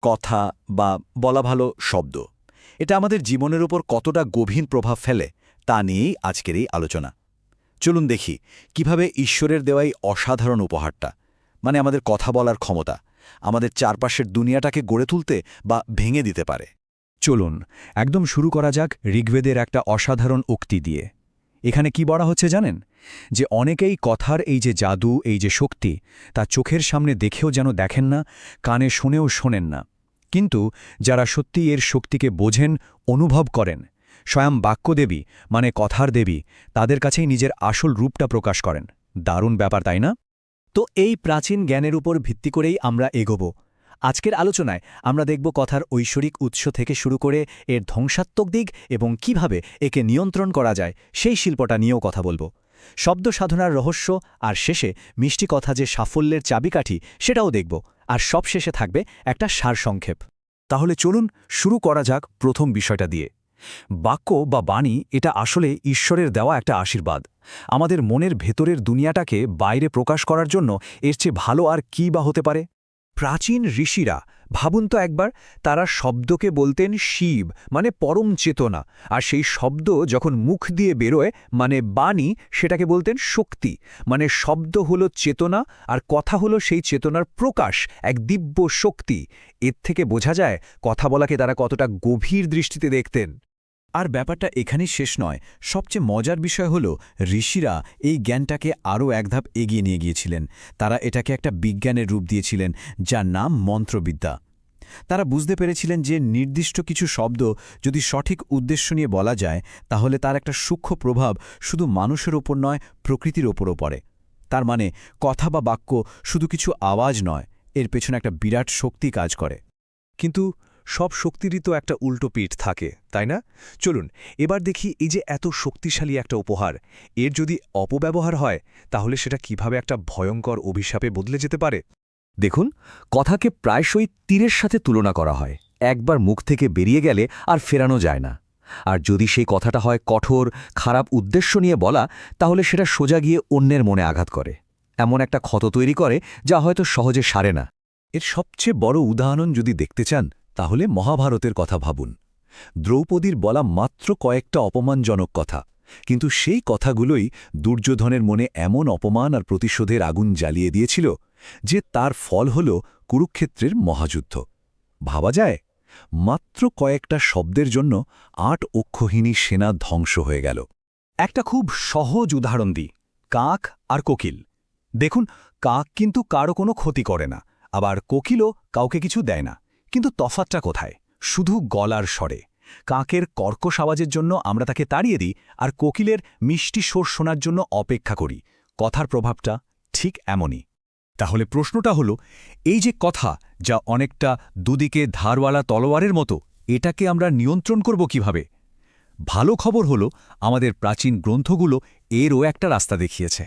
কথা বা বলা ভালো শব্দ এটা আমাদের জীবনের উপর কতটা গভীর প্রভাব ফেলে তা নিয়েই আজকের এই আলোচনা। চলুন দেখি কিভাবে ঈশ্বরের দেওয়াই অসাধারণ উপহারটা, মানে আমাদের কথা বলার ক্ষমতা, আমাদের চারপাশের দুনিয়াটাকে গড়ে তুলতে বা ভেঙে দিতে পারে। চলুন একদম শুরু করা যাক ঋগ্বেদের একটা অসাধারণ উক্তি দিয়ে। এখানে কি বলা হচ্ছে জানেন? যে অনেকেই কথার এই যে জাদু, এই যে শক্তি, তা চোখের সামনে দেখেও যেন দেখেন না, কানে শুনেও শোনেন না। কিন্তু যারা সত্যি এর শক্তিকে বোঝেন, অনুভব করেন, স্বয়ং বাক্যদেবী মানে কথার দেবী তাদের কাছেই নিজের আসল রূপটা প্রকাশ করেন। দারুণ ব্যাপার, তাই না? তো এই প্রাচীন জ্ঞানের উপর ভিত্তি করেই আমরা এগোব। আজকের আলোচনায় আমরা দেখব কথার ঐশ্বরিক উৎস থেকে শুরু করে এর ধ্বংসাত্মক দিক এবং কিভাবে একে নিয়ন্ত্রণ করা যায় সেই শিল্পটা নিয়েও কথা বলব। শব্দ সাধনার রহস্য, আর শেষে মিষ্টি কথা যে সাফল্যের চাবিকাঠি সেটাও দেখব। আর সব শেষে থাকবে একটা সারসংক্ষেপ। তাহলে চলুন শুরু করা যাক প্রথম বিষয়টা দিয়ে। বাক্য বা বাণী এটা আসলে ঈশ্বরের দেওয়া একটা আশীর্বাদ। আমাদের মনের ভেতরের দুনিয়াটাকে বাইরে প্রকাশ করার জন্য এর চেয়ে ভালো আর কী বা হতে পারে? প্রাচীন ঋষিরা, ভাবুন তো একবার, তারা শব্দকে বলতেন শিব মানে পরম চেতনা, আর সেই শব্দ যখন মুখ দিয়ে বেরোয় মানে বাণী, সেটাকে বলতেন শক্তি। মানে শব্দ হলো চেতনা আর কথা হলো সেই চেতনার প্রকাশ, এক দিব্য শক্তি। এর থেকে বোঝা যায় কথা বলাকে তারা কতটা গভীর দৃষ্টিতে দেখতেন। আর ব্যাপারটা এখানেই শেষ নয়, সবচেয়ে মজার বিষয় হল ঋষিরা এই জ্ঞানটাকে আরও এক ধাপ এগিয়ে নিয়ে গিয়েছিলেন। তারা এটাকে একটা বিজ্ঞানের রূপ দিয়েছিলেন, যার নাম মন্ত্রবিদ্যা। তারা বুঝতে পেরেছিলেন যে নির্দিষ্ট কিছু শব্দ যদি সঠিক উদ্দেশ্য নিয়ে বলা যায়, তাহলে তার একটা সূক্ষ্ম প্রভাব শুধু মানুষের ওপর নয়, প্রকৃতির ওপরও পড়ে। তার মানে কথা বা বাক্য শুধু কিছু আওয়াজ নয়, এর পেছনে একটা বিরাট শক্তি কাজ করে। কিন্তু সব শক্তিরই তো একটা উল্টো পিঠ থাকে, তাই না? চলুন এবার দেখি, এই যে এত শক্তিশালী একটা উপহার, এর যদি অপব্যবহার হয় তাহলে সেটা কিভাবে একটা ভয়ঙ্কর অভিশাপে বদলে যেতে পারে। দেখুন, কথাকে প্রায়শই তীরের সাথে তুলনা করা হয়। একবার মুখ থেকে বেরিয়ে গেলে আর ফেরানো যায় না। আর যদি সেই কথাটা হয় কঠোর, খারাপ উদ্দেশ্য নিয়ে বলা, তাহলে সেটা সোজা গিয়ে অন্যের মনে আঘাত করে, এমন একটা ক্ষত তৈরি করে যা হয়তো সহজে সারে না। এর সবচেয়ে বড় উদাহরণ যদি দেখতে চান, তাহলে মহাভারতের কথা ভাবুন। দ্রৌপদীর বলা মাত্র কয়েকটা অপমানজনক কথা, কিন্তু সেই কথাগুলোই দুর্যোধনের মনে এমন অপমান আর প্রতিশোধের আগুন জ্বালিয়ে দিয়েছিল যে তার ফল হল কুরুক্ষেত্রের মহাযুদ্ধ। ভাবা যায়, মাত্র কয়েকটা শব্দের জন্য ৮ অক্ষহীনী সেনা ধ্বংস হয়ে গেল। একটা খুব সহজ উদাহরণ দিই, কাক আর কোকিল। দেখুন, কাক কিন্তু কারো কোনো ক্ষতি করে না, আবার কোকিলও কাউকে কিছু দেয় না। কিন্তু তফাৎটা কোথায়? শুধু গলার স্বরে। কাকের কর্কশ আওয়াজের জন্য আমরা তাকে তাড়িয়ে দিই, আর কোকিলের মিষ্টি সুর শোনার জন্য অপেক্ষা করি। কথার প্রভাবটা ঠিক এমনই। তাহলে প্রশ্নটা হলো, এই যে কথা, যা অনেকটা দুদিকে ধারওয়ালা তলোয়ারের মতো, এটাকে আমরা নিয়ন্ত্রণ করব কিভাবে? ভালো খবর হলো, আমাদের প্রাচীন গ্রন্থগুলো এরও একটা রাস্তা দেখিয়েছে।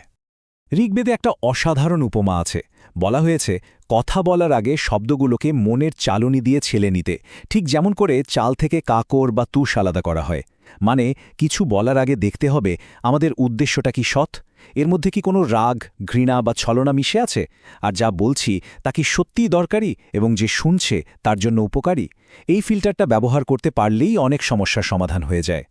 ঋগ্বেদে একটা অসাধারণ উপমা আছে। বলা হয়েছে, কথা বলার আগে শব্দগুলোকে মনের চালনি দিয়ে ছেলে নিতে, ঠিক যেমন করে চাল থেকে কাকর বা তুষ আলাদা করা হয়। মানে কিছু বলার আগে দেখতে হবে আমাদের উদ্দেশ্যটা কি সৎ, এর মধ্যে কি কোনো রাগ, ঘৃণা বা ছলনা মিশে আছে, আর যা বলছি তা কি সত্যিই দরকারি এবং যে শুনছে তার জন্য উপকারী। এই ফিল্টারটা ব্যবহার করতে পারলেই অনেক সমস্যার সমাধান হয়ে যায়।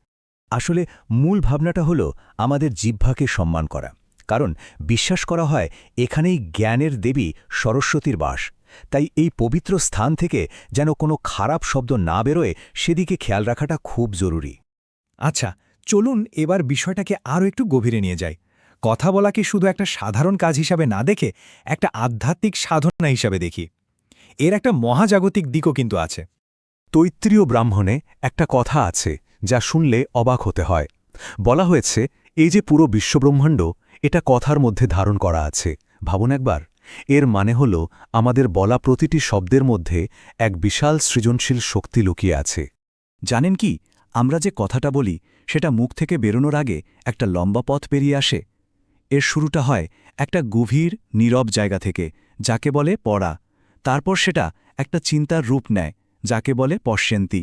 আসলে মূল ভাবনাটা হলো আমাদের জিহ্বাকে সম্মান করা, কারণ বিশ্বাস করা হয় এখানেই জ্ঞানের দেবী সরস্বতীর বাস। তাই এই পবিত্র স্থান থেকে যেন কোনো খারাপ শব্দ না বেরোয়, সেদিকে খেয়াল রাখাটা খুব জরুরি। আচ্ছা, চলুন এবার বিষয়টাকে আরও একটু গভীরে নিয়ে যাই। কথা বলাকে শুধু একটা সাধারণ কাজ হিসাবে না দেখে একটা আধ্যাত্মিক সাধনা হিসাবে দেখি। এর একটা মহাজাগতিক দিকও কিন্তু আছে। তৈত্রীয় ব্রাহ্মণে একটা কথা আছে যা শুনলে অবাক হতে হয়। বলা হয়েছে, এই যে পুরো বিশ্বব্রহ্মাণ্ড, এটা কথার মধ্যে ধারণ করা আছে। ভাবুন একবার, এর মানে হল আমাদের বলা প্রতিটি শব্দের মধ্যে এক বিশাল সৃজনশীল শক্তি লুকিয়ে আছে। জানেন কি, আমরা যে কথাটা বলি সেটা মুখ থেকে বেরোনোর আগে একটা লম্বা পথ পেরিয়ে আসে। এর শুরুটা হয় একটা গভীর নীরব জায়গা থেকে, যাকে বলে পড়া। তারপর সেটা একটা চিন্তার রূপ নেয়, যাকে বলে পশ্যেন্তি।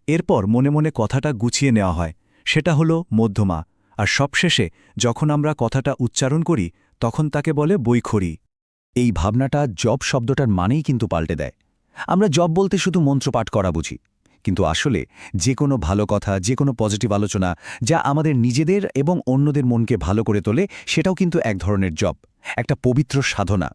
এরপর মনে মনে কথাটা গুছিয়ে নেওয়া হয়, সেটা হলো মধ্যমা। আর সবশেষে যখন আমরা কথাটা উচ্চারণ করি, তখন তাকে বলে বৈখরি। এই ভাবনাটা জপ শব্দটার মানেই কিন্তু পাল্টে দেয়। আমরা জব বলতে শুধু মন্ত্রপাঠ করা বুঝি, কিন্তু আসলে যে কোনো ভালো কথা, যে কোনো পজিটিভ আলোচনা যা আমাদের নিজেদের এবং অন্যদের মনকে ভালো করে তোলে, সেটাও কিন্তু এক ধরনের জব, একটা পবিত্র সাধনা।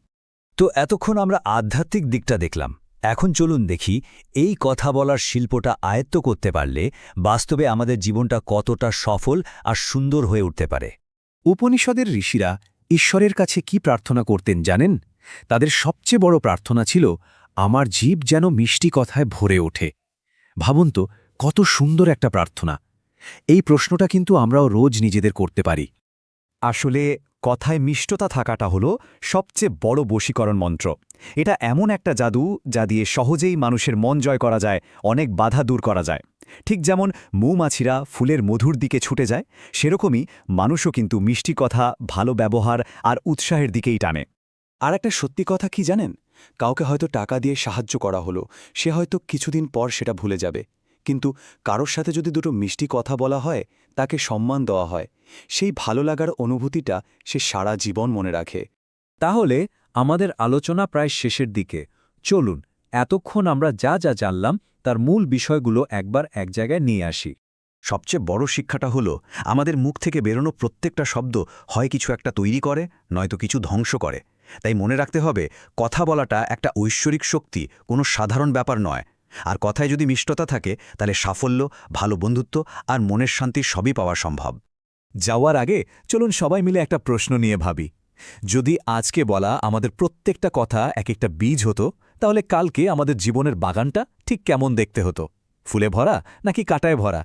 তো এতক্ষণ আমরা আধ্যাত্মিক দিকটা দেখলাম। এখন চলুন দেখি এই কথা বলার শিল্পটা আয়ত্ত করতে পারলে বাস্তবে আমাদের জীবনটা কতটা সফল আর সুন্দর হয়ে উঠতে পারে। উপনিষদের ঋষিরা ঈশ্বরের কাছে কি প্রার্থনা করতেন জানেন? তাদের সবচেয়ে বড় প্রার্থনা ছিল, আমার জীব যেন মিষ্টি কথায় ভরে ওঠে। ভাবুন তো, কত সুন্দর একটা প্রার্থনা। এই প্রশ্নটা কিন্তু আমরাও রোজ নিজেদের করতে পারি। আসলে কথায় মিষ্টতা থাকাটা হলো সবচেয়ে বড় বশীকরণ মন্ত্র। এটা এমন একটা জাদু যা দিয়ে সহজেই মানুষের মন জয় করা যায়, অনেক বাধা দূর করা যায়। ঠিক যেমন মৌমাছিরা ফুলের মধুর দিকে ছুটে যায়, সেরকমই মানুষও কিন্তু মিষ্টি কথা, ভালো ব্যবহার আর উৎসাহের দিকেই টানে। আর একটা সত্যি কথা কি জানেন? কাউকে হয়তো টাকা দিয়ে সাহায্য করা হলো, সে হয়তো কিছুদিন পর সেটা ভুলে যাবে। কিন্তু কারোর সাথে যদি দুটো মিষ্টি কথা বলা হয়, তাকে সম্মান দেওয়া হয়, সেই ভালো লাগার অনুভূতিটা সে সারা জীবন মনে রাখে। তাহলে আমাদের আলোচনা প্রায় শেষের দিকে। চলুন এতক্ষণ আমরা যা যা জানলাম তার মূল বিষয়গুলো একবার এক জায়গায় নিয়ে আসি। সবচেয়ে বড় শিক্ষাটা হলো, আমাদের মুখ থেকে বেরোনো প্রত্যেকটা শব্দ হয় কিছু একটা তৈরি করে, নয়তো কিছু ধ্বংস করে। তাই মনে রাখতে হবে, কথা বলাটা একটা ঐশ্বরিক শক্তি, কোনো সাধারণ ব্যাপার নয়। আর কথায় যদি মিষ্টতা থাকে, তাহলে সাফল্য, ভালো বন্ধুত্ব আর মনের শান্তি সবই পাওয়া সম্ভব। যাওয়ার আগে চলুন সবাই মিলে একটা প্রশ্ন নিয়ে ভাবি। যদি আজকে বলা আমাদের প্রত্যেকটা কথা এক একটা বীজ হতো, তাহলে কালকে আমাদের জীবনের বাগানটা ঠিক কেমন দেখতে হতো? ফুলে ভরা নাকি কাঁটায় ভরা?